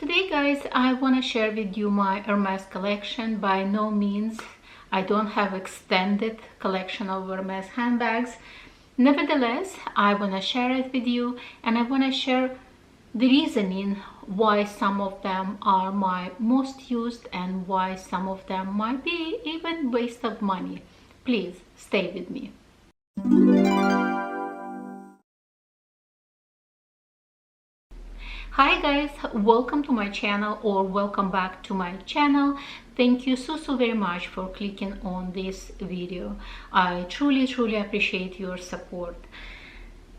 Today guys, I want to share with you my Hermes collection. By no means I don't have extended collection of Hermes handbags. Nevertheless, I want to share it with you, and I want to share the reasoning why some of them are my most used and why some of them might be even waste of money. Please stay with me. Hi guys, welcome to my channel, or welcome back to my channel. Thank you so very much for clicking on this video. I truly appreciate your support.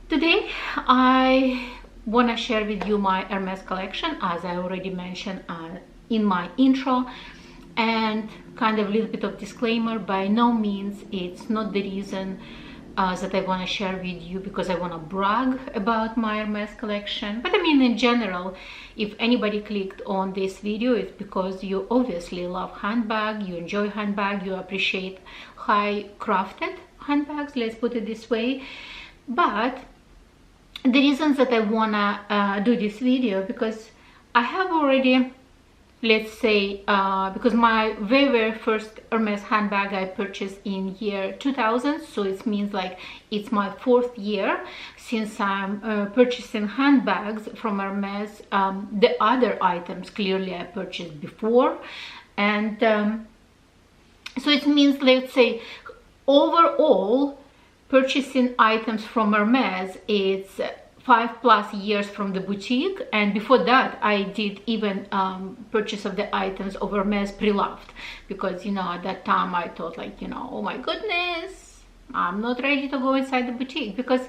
Today I want to share with you my Hermes collection, as I already mentioned in my intro, and kind of a little bit of disclaimer. By no means it's not the reason that I want to share with you because I want to brag about my Hermes collection. But I mean, in general, if anybody clicked on this video, it's because you obviously love handbag, you enjoy handbag, you appreciate high crafted handbags, let's put it this way. But the reasons that I want to do this video, because I have already, let's say, because my very first Hermes handbag I purchased in year 2000, so it means like it's my 4th year since I'm purchasing handbags from Hermes. The other items clearly I purchased before, and so it means, let's say, overall purchasing items from Hermes, it's 5+ years from the boutique, and before that I did even purchase of the items of Hermes pre-loved, because at that time I thought, like, oh my goodness, I'm not ready to go inside the boutique, because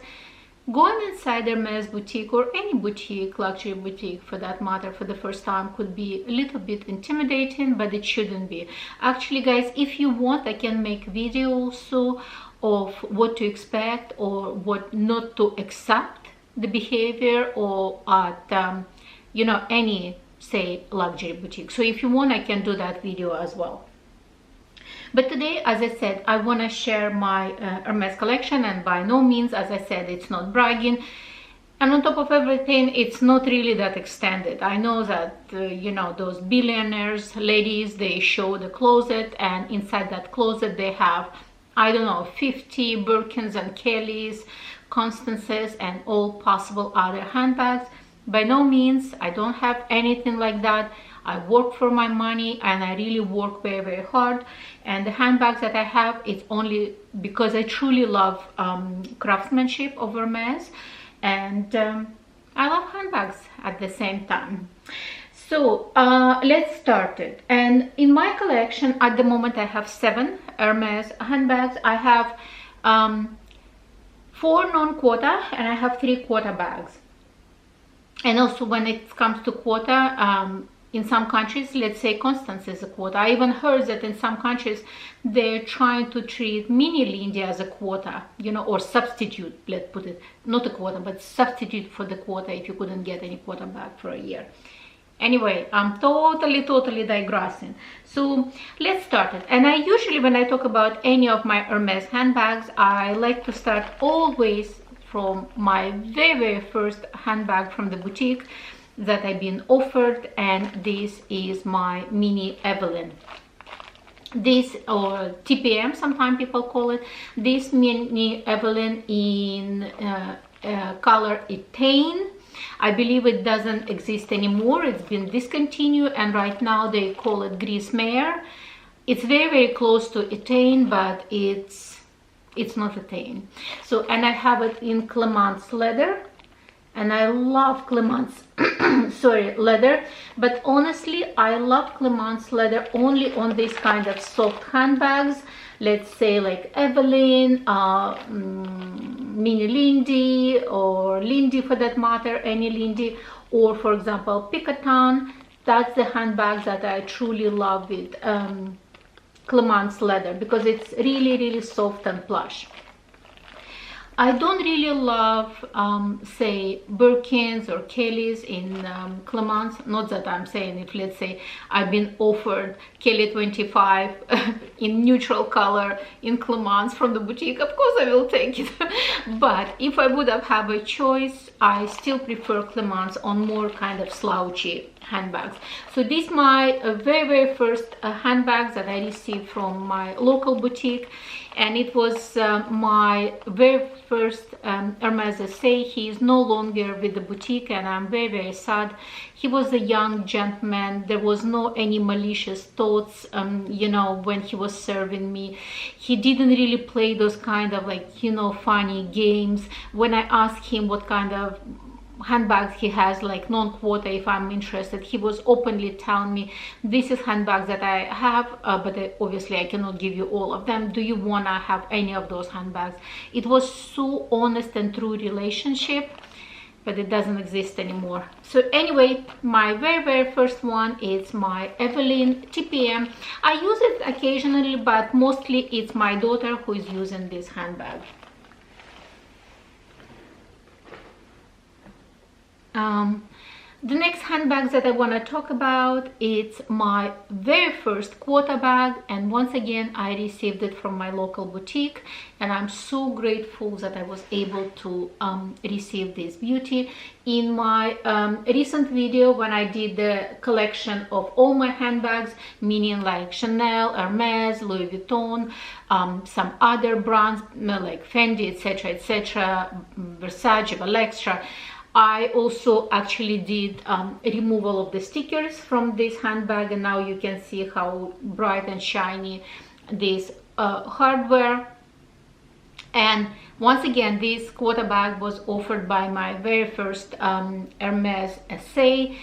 going inside Hermes boutique, or any boutique, luxury boutique for that matter, for the first time could be a little bit intimidating, but it shouldn't be. Actually guys, if you want, I can make video also of what to expect or what not to accept the behavior, or at any, say, luxury boutique. So if you want, I can do that video as well. But today, as I said, I want to share my Hermes collection, and by no means, as I said, it's not bragging. And on top of everything, it's not really that extended. I know that those billionaires ladies, they show the closet, and inside that closet they have, I don't know, 50 Birkins and Kellys, Constances, and all possible other handbags. By no means, I don't have anything like that. I work for my money, and I really work very hard. And the handbags that I have, it's only because I truly love craftsmanship of Hermes, and I love handbags at the same time. So let's start it. And in my collection at the moment I have 7 Hermes handbags. I have 4 non-quota, and I have 3 quota bags. And also when it comes to quota, in some countries, let's say Constance is a quota. I even heard that in some countries they're trying to treat mini Lindy as a quota, or substitute, let's put it, not a quota, but substitute for the quota if you couldn't get any quota bag for a year. Anyway, I'm totally digressing. So let's start it. And I usually, when I talk about any of my Hermes handbags, I like to start always from my very first handbag from the boutique that I've been offered, and this is my mini Evelyne. This, or TPM, sometimes people call it, this mini Evelyne in color Etain. I believe it doesn't exist anymore. It's been discontinued, and right now they call it Gris Mare. It's very close to Etain, but it's not Etain. So, and I have it in Clemence leather, and I love Clemence leather. But honestly, I love Clemence leather only on these kind of soft handbags, let's say like Evelyne, mini Lindy, or Lindy for that matter, any Lindy, or for example Picotin. That's the handbags that I truly love with Clemence leather, because it's really soft and plush. I don't really love, say, Birkins or Kellys in Clemence. Not that I'm saying if, let's say, I've been offered Kelly 25 in neutral color in Clemence from the boutique, of course I will take it. But if I would have a choice, I still prefer Clemence on more kind of slouchy handbags. So this is my very first handbags that I received from my local boutique, and it was my very first Hermes SA. He is no longer with the boutique, and I'm very sad. He was a young gentleman. There was no any malicious thoughts, you know, when he was serving me. He didn't really play those kind of, like, you know, funny games. When I asked him what kind of handbags he has, like non-quota, if I'm interested, he was openly telling me, this is handbags that I have, but obviously I cannot give you all of them. Do you want to have any of those handbags? It was so honest and true relationship, but it doesn't exist anymore. So anyway, my very first one is my Evelyne TPM. I use it occasionally, but mostly it's my daughter who is using this handbag. The next handbags that I want to talk about, it's my very first quota bag, and once again I received it from my local boutique, and I'm so grateful that I was able to receive this beauty. In my recent video when I did the collection of all my handbags, meaning like Chanel, Hermes, Louis Vuitton, some other brands like Fendi, etc., Versace, Valextra, I also actually did a removal of the stickers from this handbag, and now you can see how bright and shiny this hardware. And once again, this quota bag was offered by my very first Hermes SA,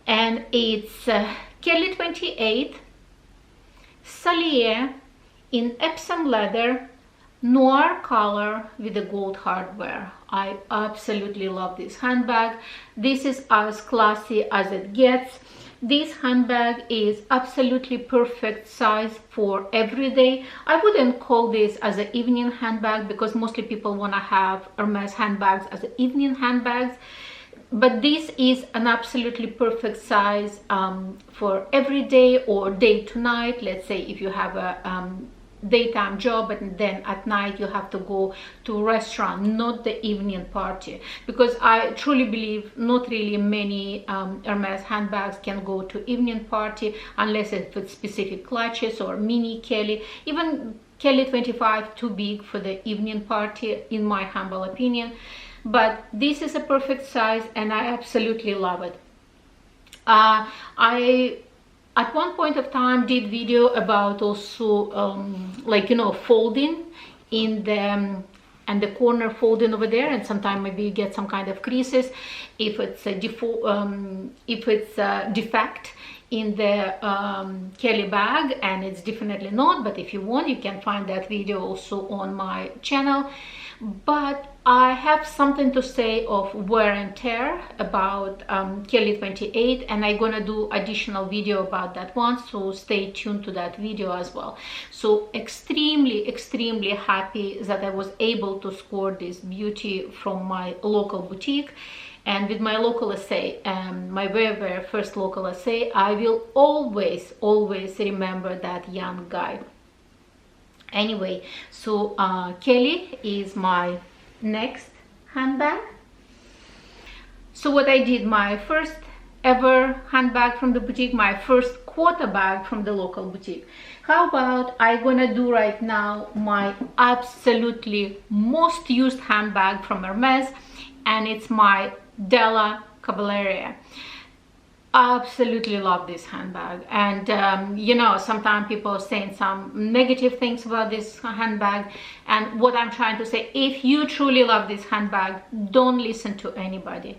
and it's Kelly 28 Salier in Epsom leather, noir color with the gold hardware. I absolutely love this handbag. This is as classy as it gets. This handbag is absolutely perfect size for every day. I wouldn't call this as an evening handbag because mostly people want to have Hermes handbags as evening handbags, but this is an absolutely perfect size for every day or day to night. Let's say if you have a daytime job and then at night you have to go to a restaurant, not the evening party, because I truly believe not really many Hermes handbags can go to evening party unless it's with specific clutches or mini Kelly. Even Kelly 25 too big for the evening party in my humble opinion, but this is a perfect size and I absolutely love it. I at one point of time did video about also like, you know, folding in the and the corner folding over there, and sometimes maybe you get some kind of creases if it's a defect in the Kelly bag, and it's definitely not, but if you want you can find that video also on my channel. But I have something to say of wear and tear about Kelly 28, and I'm gonna do additional video about that one, so stay tuned to that video as well. So extremely happy that I was able to score this beauty from my local boutique. And with my local SA, my very first local SA, I will always remember that young guy. Anyway, so Kelly is my next handbag. So what I did, my first ever handbag from the boutique, my first quota bag from the local boutique. How about I'm gonna do right now my absolutely most used handbag from Hermes, and it's my Della Cavalleria. Absolutely love this handbag, and you know, sometimes people are saying some negative things about this handbag, and what I'm trying to say, if you truly love this handbag, don't listen to anybody,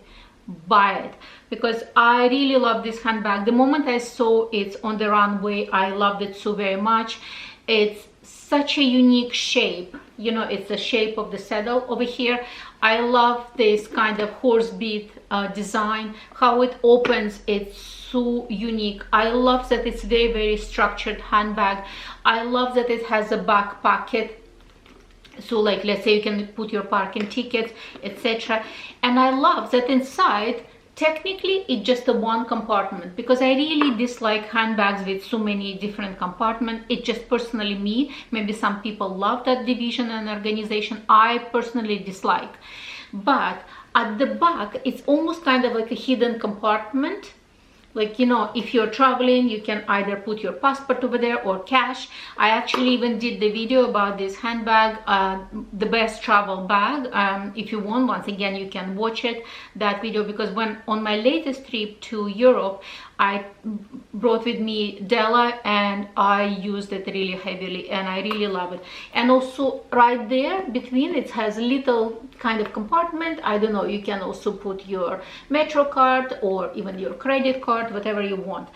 buy it, because I really love this handbag. The moment I saw it on the runway, I loved it so very much. It's such a unique shape, you know, it's the shape of the saddle over here. I love this kind of horse bead design, how it opens, it's so unique. I love that it's very structured handbag. I love that it has a back pocket, So like, let's say you can put your parking tickets, etc. And I love that inside, technically it's just a one compartment, because I really dislike handbags with so many different compartments. It's just personally me. Maybe some people love that division and organization. I personally dislike. But at the back, it's almost kind of like a hidden compartment. Like, you know, if you're traveling, you can either put your passport over there or cash. I actually even did the video about this handbag, the best travel bag. If you want, once again, you can watch that video, because when on my latest trip to Europe, I brought with me Della and I used it really heavily and I really love it. And also right there between, it has a little kind of compartment. I don't know, you can also put your Metro card or even your credit card, whatever you want.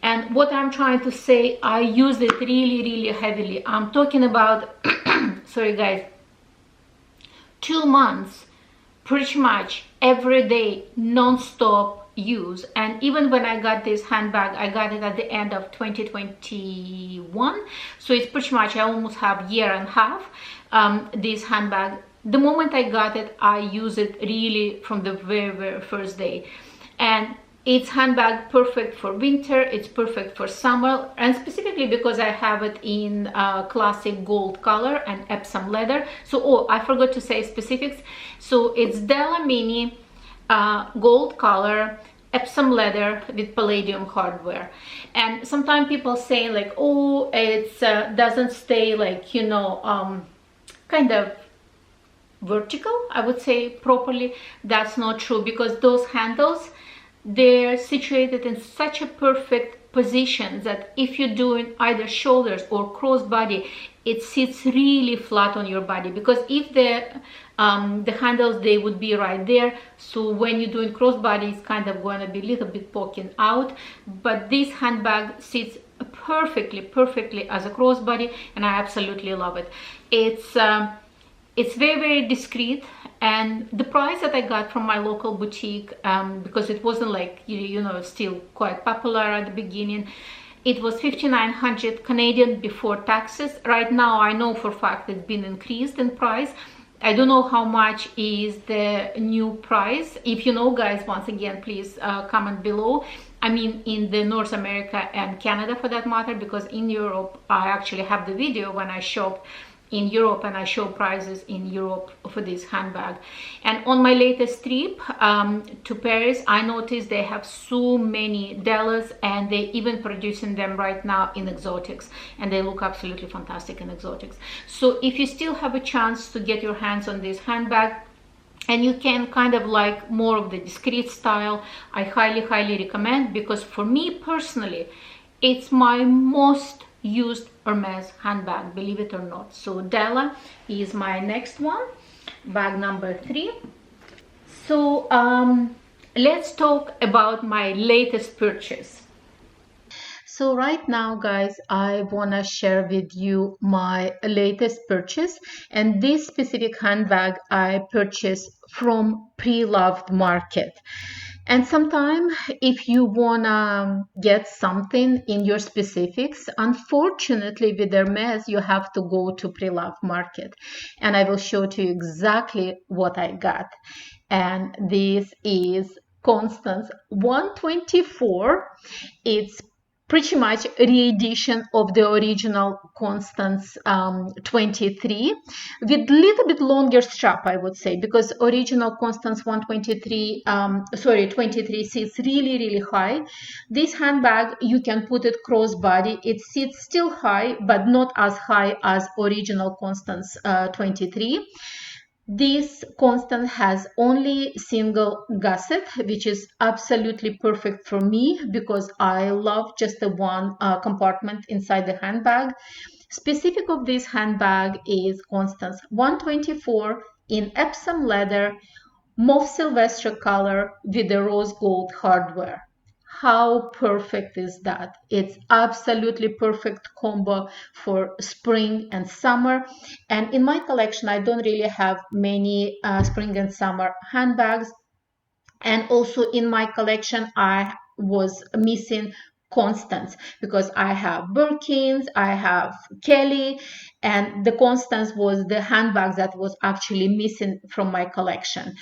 And what I'm trying to say, I use it really heavily. I'm talking about sorry guys, 2 months pretty much every day, non-stop use. And even when I got this handbag, I got it at the end of 2021, so it's pretty much, I almost have year and a half this handbag. The moment I got it, I use it really from the very first day. And it's handbag perfect for winter, it's perfect for summer, and specifically because I have it in classic gold color and Epsom leather. So, oh, I forgot to say specifics. So it's Della Mini, gold color, Epsom leather with palladium hardware. And sometimes people say like, oh, it's doesn't stay like, you know, kind of vertical, I would say, properly. That's not true, because those handles, they're situated in such a perfect position that if you're doing either shoulders or crossbody, it sits really flat on your body. Because if the handles, they would be right there, so when you're doing crossbody, it's kind of going to be a little bit poking out. But this handbag sits perfectly as a crossbody, and I absolutely love it. It's very discreet. And the price that I got from my local boutique, because it wasn't like, you know, still quite popular at the beginning, it was 5,900 Canadian before taxes. Right now, I know for a fact it's been increased in price. I don't know how much is the new price. If you know, guys, once again, please comment below. I mean, in the North America and Canada for that matter, because in Europe, I actually have the video when I shop in Europe and I show prices in Europe for this handbag. And on my latest trip to Paris, I noticed they have so many Dellas, and they even producing them right now in exotics, and they look absolutely fantastic in exotics. So if you still have a chance to get your hands on this handbag, and you can kind of like more of the discreet style, I highly recommend, because for me personally, it's my most used Hermes handbag, believe it or not. So Della is my next one, bag number 3. So let's talk about my latest purchase. So right now, guys, I want to share with you my latest purchase, and this specific handbag I purchased from Pre-Loved Market. And sometimes if you wanna get something in your specifics, unfortunately with Hermes, you have to go to Pre-Loved Market. And I will show to you exactly what I got. And this is Constance 124. It's pretty much a re-edition of the original Constance 23 with little bit longer strap, I would say, because original Constance 123 23 sits really high. This handbag, you can put it crossbody, it sits still high but not as high as original Constance 23. This Constance has only single gusset, which is absolutely perfect for me because I love just the one compartment inside the handbag. Specific of this handbag is Constance 124 in Epsom leather, mauve Sylvester color with the rose gold hardware. How perfect is that? It's absolutely perfect combo for spring and summer. And in my collection, I don't really have many spring and summer handbags. And also in my collection, I was missing Constance, because I have Birkins, I have Kelly, and the Constance was the handbag that was actually missing from my collection.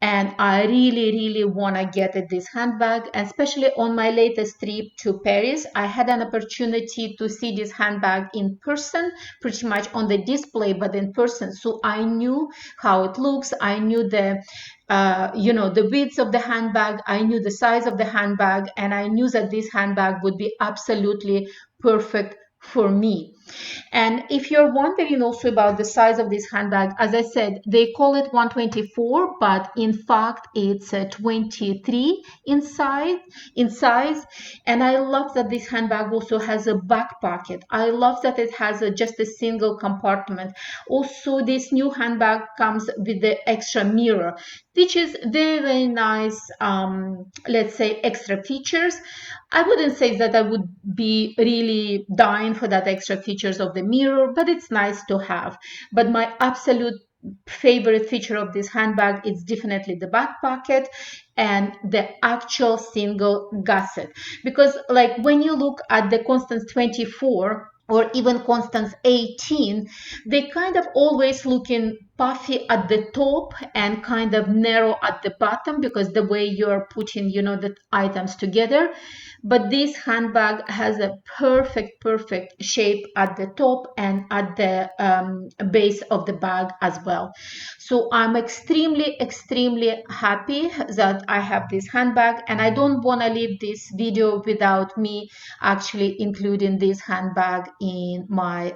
And I really want to get this handbag, especially on my latest trip to Paris. I had an opportunity to see this handbag in person, pretty much on the display, but in person. So I knew how it looks. I knew the the width of the handbag. I knew the size of the handbag, and I knew that this handbag would be absolutely perfect for me. And if you're wondering also about the size of this handbag, as I said, they call it 124, but in fact it's 23 in size. And I love that this handbag also has a back pocket. I love that it has just a single compartment. Also, this new handbag comes with the extra mirror, which is very nice, let's say, extra features. I wouldn't say that I would be really dying for that extra features of the mirror, but it's nice to have. But my absolute favorite feature of this handbag is definitely the back pocket and the actual single gusset. Because like when you look at the Constance 24 or even Constance 18, they kind of always looking puffy at the top and kind of narrow at the bottom because the way you're putting, the items together. But this handbag has a perfect shape at the top and at the base of the bag as well. So I'm extremely happy that I have this handbag, and I don't want to leave this video without me actually including this handbag in my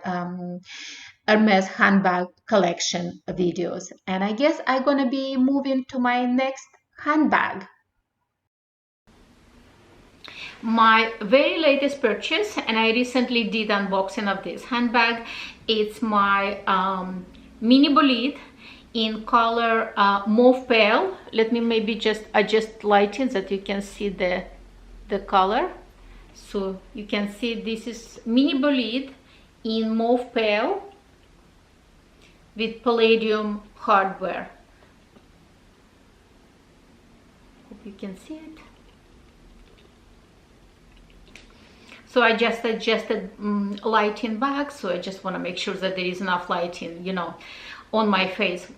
Hermes handbag collection videos. And I guess I'm gonna be moving to my next handbag. My very latest purchase, and I recently did unboxing of this handbag, it's my mini Bolide in color mauve pale. Let me maybe just adjust lighting so that you can see the color. So you can see this is mini Bolide in mauve pale with palladium hardware. Hope you can see it. So I just adjusted lighting back, so I just want to make sure that there is enough lighting, on my face.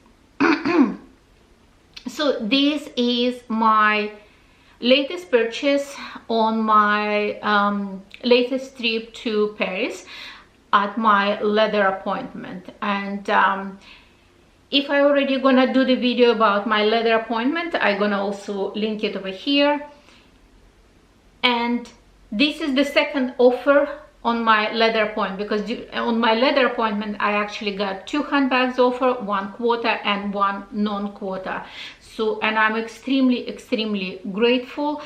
So this is my latest purchase on my latest trip to Paris at my leather appointment. And if I already gonna do the video about my leather appointment, I'm gonna also link it over here. And this is the second offer on my leather appointment, because on my leather appointment I actually got 2 handbags offer, 1 quota and 1 non-quota. So, and I'm extremely grateful.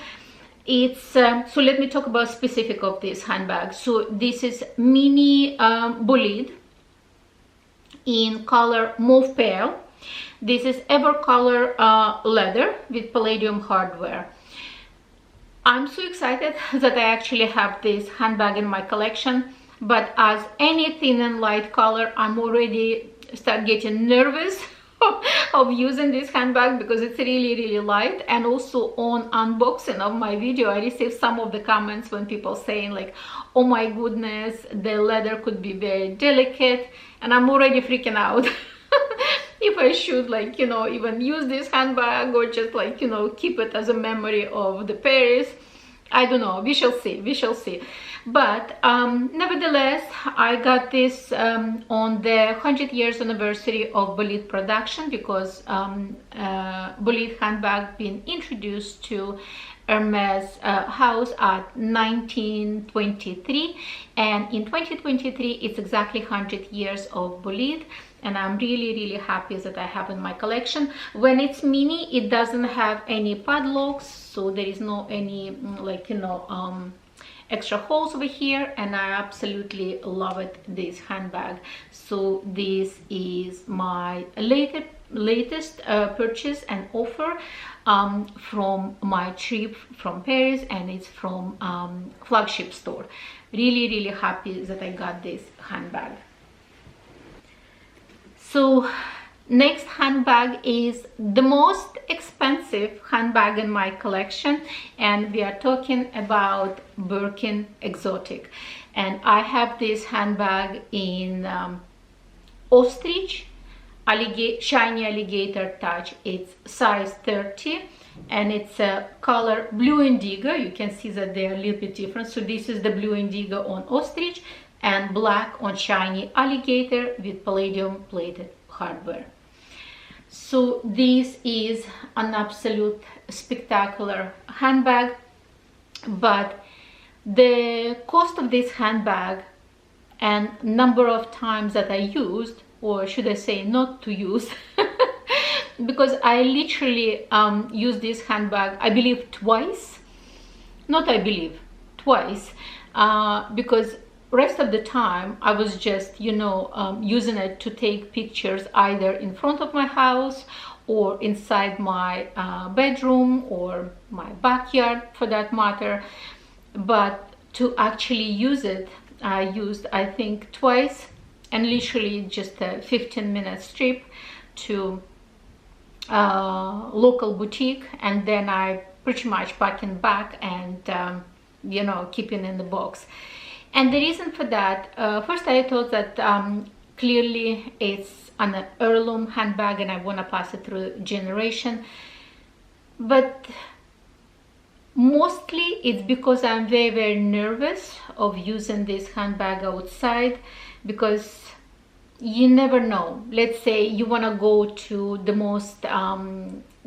It's so let me talk about specific of this handbag. So this is mini Bolide in color mauve pale. This is Evercolor leather with palladium hardware. I'm so excited that I actually have this handbag in my collection, but as any thin and light color, I'm already start getting nervous of using this handbag because it's really light. And also on unboxing of my video, I received some of the comments when people saying like, oh my goodness, the leather could be very delicate, and I'm already freaking out. If I should even use this handbag or just keep it as a memory of the Paris. I don't know, we shall see. But nevertheless, I got this on the 100 years anniversary of Bolide production, because Bolide handbag been introduced to Hermes house at 1923, and in 2023 it's exactly 100 years of Bolide. And I'm really happy that I have in my collection. When it's mini, it doesn't have any padlocks, so there is no any extra holes over here, and I absolutely love it, this handbag. So this is my latest purchase and offer from my trip from Paris, and it's from flagship store. Really happy that I got this handbag. So Next handbag is the most expensive handbag in my collection, and we are talking about Birkin Exotic. And I have this handbag in Ostrich, shiny alligator touch. It's size 30 and it's a color blue indigo. You can see that they are a little bit different. So this is the blue indigo on Ostrich and black on shiny alligator with palladium plated hardware. So this is an absolute spectacular handbag, but the cost of this handbag and number of times that I used, or should I say not to use, because I literally used this handbag, I believe twice, twice, because rest of the time I was just, you know, using it to take pictures either in front of my house or inside my bedroom or my backyard for that matter. But to actually use it, I used, I think, twice, and literally just a 15-minute trip to local boutique, and then I pretty much packing back and you know, keeping in the box. And the reason for that, first I thought that clearly it's an heirloom handbag and I want to pass it through generation, but mostly it's because I'm very nervous of using this handbag outside, because you never know. Let's say you want to go to the most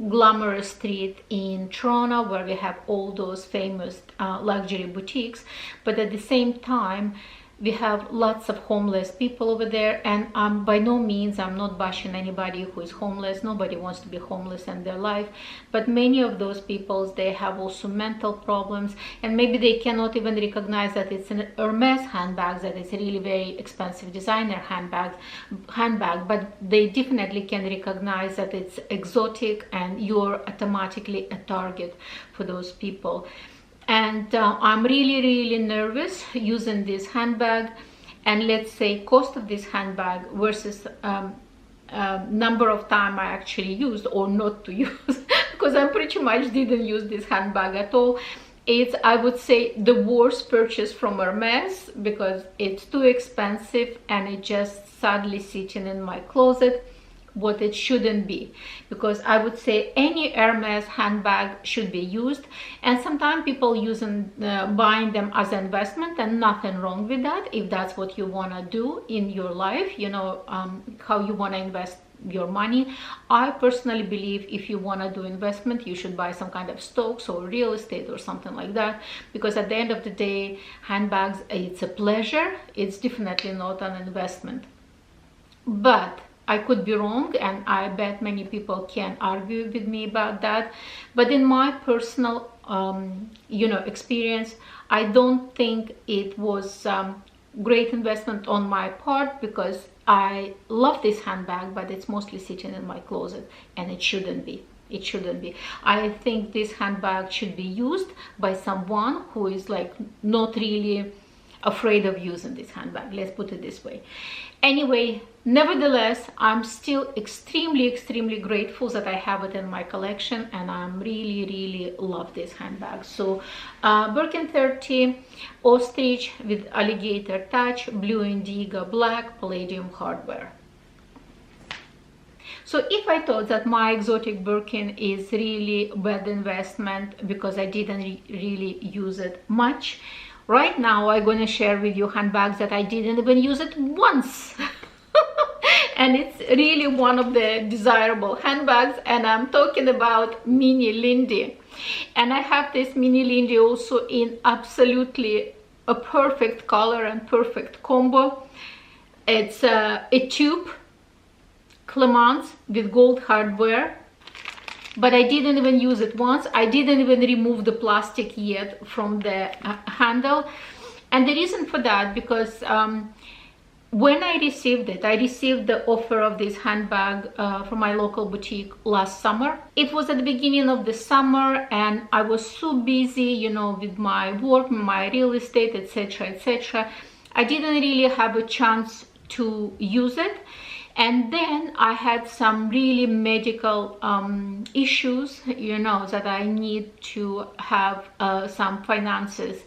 glamorous street in Toronto where we have all those famous luxury boutiques, but at the same time we have lots of homeless people over there. And by no means I'm not bashing anybody who is homeless. Nobody wants to be homeless in their life, but many of those people, they have also mental problems, and maybe they cannot even recognize that it's an Hermes handbag, that it's a really very expensive designer handbag, but they definitely can recognize that it's exotic, and you're automatically a target for those people. And I'm really nervous using this handbag, and let's say cost of this handbag versus number of time I actually used or not to use, because I pretty much didn't use this handbag at all. It's, I would say, the worst purchase from Hermes, because it's too expensive and it just sadly sitting in my closet, what it shouldn't be, because I would say any Hermes handbag should be used, and sometimes people using buying them as an investment, and nothing wrong with that if that's what you want to do in your life, you know, how you want to invest your money. I personally believe if you want to do investment, you should buy some kind of stocks or real estate or something like that, because at the end of the day, handbags, it's a pleasure. It's definitely not an investment. But I could be wrong, and I bet many people can argue with me about that. But in my personal, you know, experience, I don't think it was great investment on my part, because I love this handbag, but it's mostly sitting in my closet, and it shouldn't be. It shouldn't be. I think this handbag should be used by someone who is like not really afraid of using this handbag. Let's put it this way. Anyway, nevertheless, I'm still extremely grateful that I have it in my collection, and I'm really love this handbag. So Birkin 30, Ostrich with alligator touch, blue indigo black, palladium hardware. So if I thought that my exotic Birkin is really bad investment because I didn't really use it much, right now I'm going to share with you handbags that I didn't even use it once. And it's really one of the desirable handbags, and I'm talking about mini Lindy. And I have this mini Lindy also in absolutely a perfect color and perfect combo. It's a tube Clemence with gold hardware, but I didn't even use it once. I didn't even remove the plastic yet from the handle. And the reason for that, because when I received it, I received the offer of this handbag from my local boutique last summer. It was at the beginning of the summer, and I was so busy, you know, with my work, my real estate, etc. I didn't really have a chance to use it. And then I had some really medical issues, you know, that I need to have some finances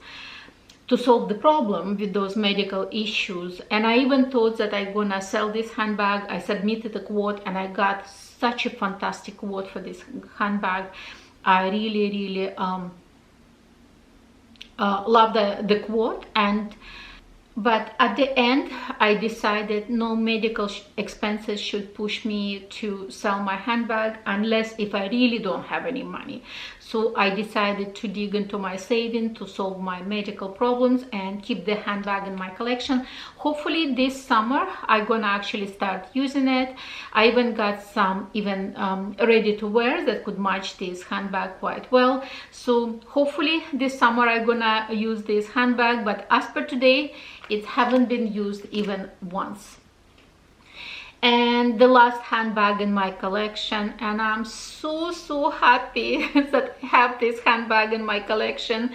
to solve the problem with those medical issues. And I even thought that I'm gonna sell this handbag. I submitted a quote and I got such a fantastic quote for this handbag. I really love the quote. But at the end, I decided no medical expenses should push me to sell my handbag unless if I really don't have any money. So I decided to dig into my savings to solve my medical problems and keep the handbag in my collection. Hopefully this summer I'm gonna actually start using it. I even got some ready to wear that could match this handbag quite well. So hopefully this summer I'm gonna use this handbag, but as per today, it haven't been used even once. And the last handbag in my collection, and I'm so happy that I have this handbag in my collection.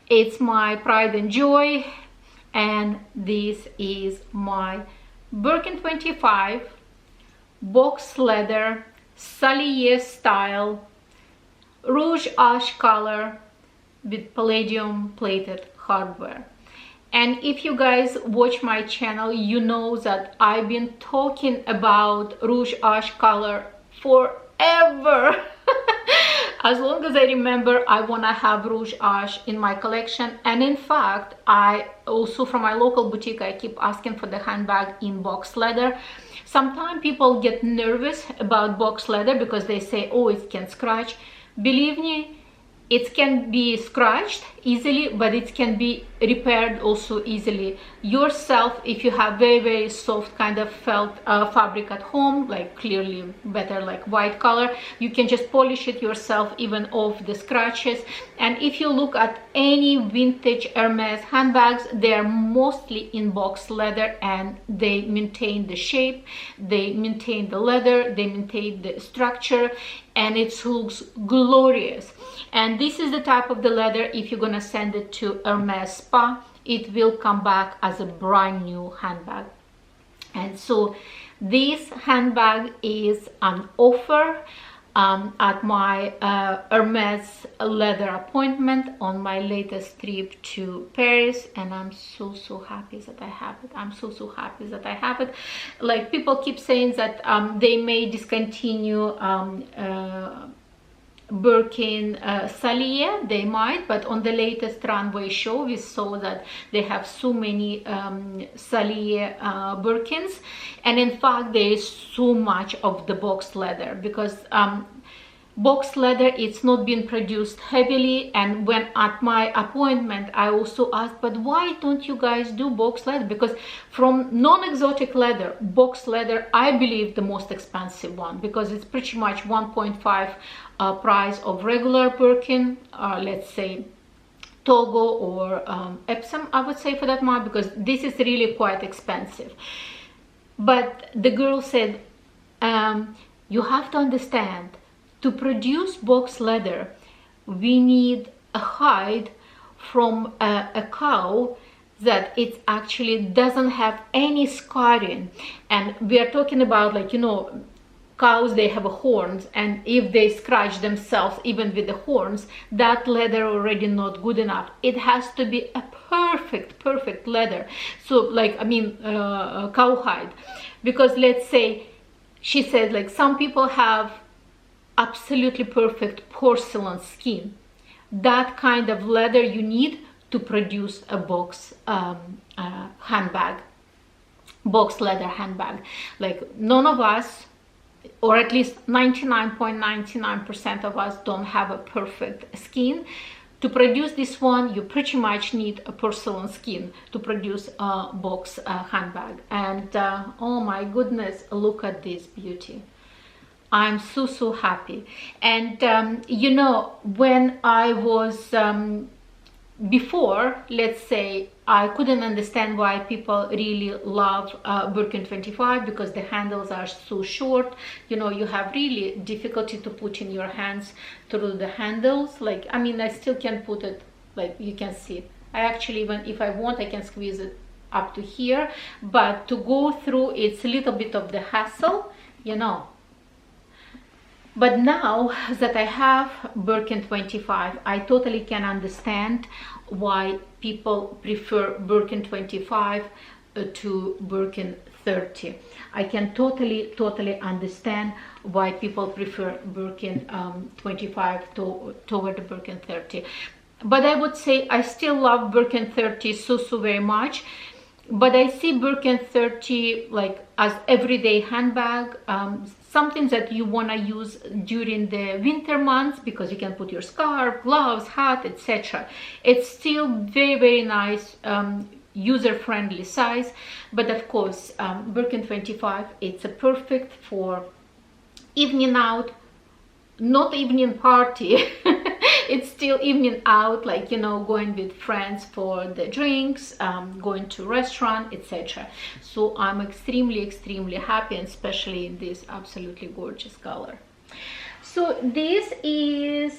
It's my pride and joy, and this is my Birkin 25 box leather Salier style Rouge ash color with palladium plated hardware. And if you guys watch my channel, you know that I've been talking about Rouge ash color forever. As long as I remember, I want to have Rouge ash in my collection. And in fact, I also, from my local boutique, I keep asking for the handbag in box leather. Sometimes people get nervous about box leather because they say, oh, it can scratch. Believe me, it can be scratched easily, but it can be repaired also easily yourself. If you have very soft kind of felt fabric at home, like clearly better like white color, you can just polish it yourself even off the scratches. And if you look at any vintage Hermes handbags, they're mostly in box leather, and they maintain the shape, they maintain the leather, they maintain the structure, and it looks glorious. And this is the type of the leather, if you're gonna send it to Hermes Spa, it will come back as a brand new handbag. And so this handbag is an offer at my Hermes leather appointment on my latest trip to Paris, and I'm so happy that I have it. I'm so happy that I have it. Like, people keep saying that they may discontinue Birkin Salier, they might, but on the latest runway show we saw that they have so many Salier Birkins, and in fact there is so much of the box leather, because box leather, it's not been produced heavily. And when at my appointment I also asked, but why don't you guys do box leather? Because from non-exotic leather, box leather, I believe the most expensive one, because it's pretty much 1.5 price of regular Birkin, let's say Togo or Epsom, I would say, for that matter, because this is really quite expensive. But the girl said, you have to understand, to produce box leather, we need a hide from a cow that it actually doesn't have any scarring. And we are talking about, like, you know, cows, they have horns, and if they scratch themselves even with the horns, that leather already not good enough. It has to be a perfect leather. So, like, I mean, cowhide. Because let's say, she said, like, some people have absolutely perfect porcelain skin. That kind of leather you need to produce a box handbag, box leather handbag. Like, none of us, or at least 99.99% of us, don't have a perfect skin. To produce this one, you pretty much need a porcelain skin to produce a box handbag. And oh my goodness, look at this beauty. I'm so happy. And you know, when I was before, let's say, I couldn't understand why people really love Birkin 25, because the handles are so short. You know, you have really difficulty to put in your hands through the handles. Like, I mean, I still can put it, like, you can see. I actually, even if I want, I can squeeze it up to here, but to go through it's a little bit of the hassle, you know. But now that I have Birkin 25, I totally can understand why people prefer Birkin 25 to Birkin 30. I can totally understand why people prefer Birkin 25 toward the Birkin 30. But I would say I still love Birkin 30 so very much. But I see Birkin 30 like as everyday handbag, something that you want to use during the winter months because you can put your scarf, gloves, hat, etc. It's still very nice, user-friendly size. But of course, Birkin 25, it's a perfect for evening out, not evening party. It's still evening out, like, you know, going with friends for the drinks, going to restaurant, etc. So I'm extremely happy, and especially in this absolutely gorgeous color. So this is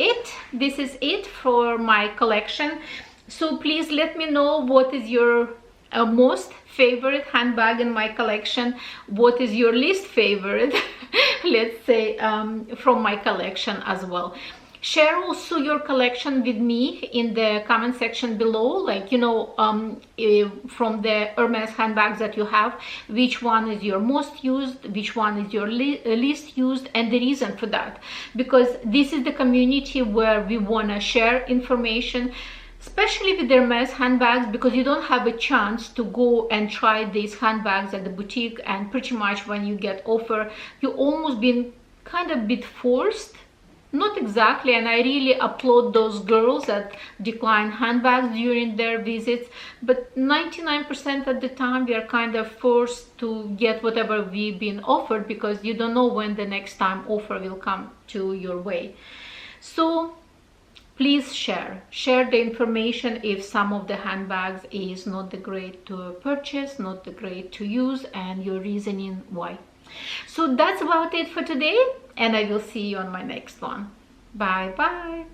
it for my collection. So please let me know what is your most favorite handbag in my collection, what is your least favorite let's say, from my collection as well. Share also your collection with me in the comment section below, like, you know, from the Hermes handbags that you have, which one is your most used, which one is your least used, and the reason for that, because this is the community where we want to share information, especially with the Hermes handbags, because you don't have a chance to go and try these handbags at the boutique, and pretty much when you get offer, you almost been kind of bit forced. Not exactly, and I really applaud those girls that decline handbags during their visits, but 99% of the time we are kind of forced to get whatever we've been offered, because you don't know when the next time offer will come to your way. So please share the information if some of the handbags is not the great to purchase, not the great to use, and your reasoning why. So that's about it for today, and I will see you on my next one. Bye bye.